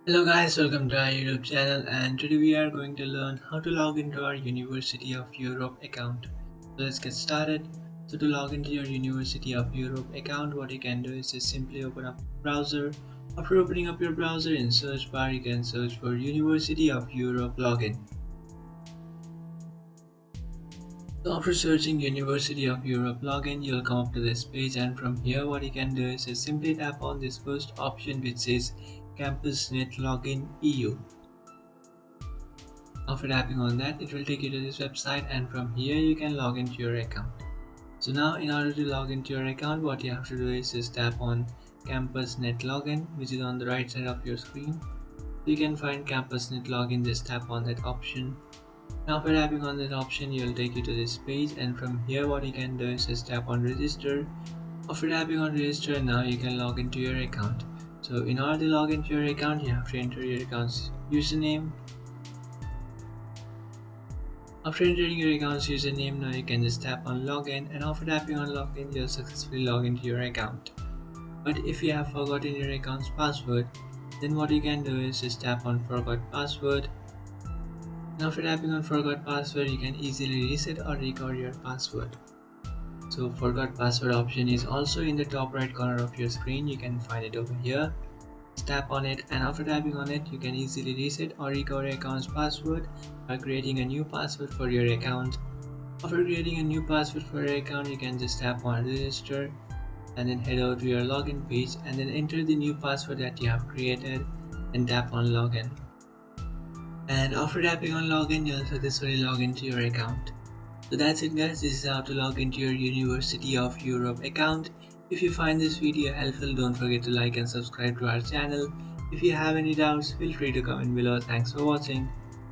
Hello guys, welcome to our YouTube channel, and today we are going to learn how to log into our University of Europe account. So let's get started. So to log into your University of Europe account, what you can do is just simply open up the browser. After opening up your browser, in search bar you can search for University of Europe login. So after searching University of Europe login, you'll come up to this page, and from here what you can do is just simply tap on this first option which says CampusNet Login EU. After tapping on that, it will take you to this website, and from here you can log into your account. So now in order to log into your account, what you have to do is just tap on CampusNet Login, which is on the right side of your screen. So you can find CampusNet Login, just tap on that option. Now after tapping on that option, it will take you to this page, and from here what you can do is just tap on register. After tapping on register, now you can log into your account. So in order to log into your account, you have to enter your account's username. After entering your account's username, now you can just tap on login, and after tapping on login, you'll successfully log into your account. But if you have forgotten your account's password, then what you can do is just tap on forgot password. And after tapping on forgot password, you can easily reset or recover your password. So forgot password option is also in the top right corner of your screen. You can find it over here. Just tap on it, and after tapping on it, you can easily reset or recover your account's password by creating a new password for your account. After creating a new password for your account, you can just tap on register and then head over to your login page and then enter the new password that you have created and tap on login. And after tapping on login, you'll successfully log into your account. So that's it guys, this is how to log into your University of Europe account. If you find this video helpful, don't forget to like and subscribe to our channel. If you have any doubts, feel free to comment below. Thanks for watching.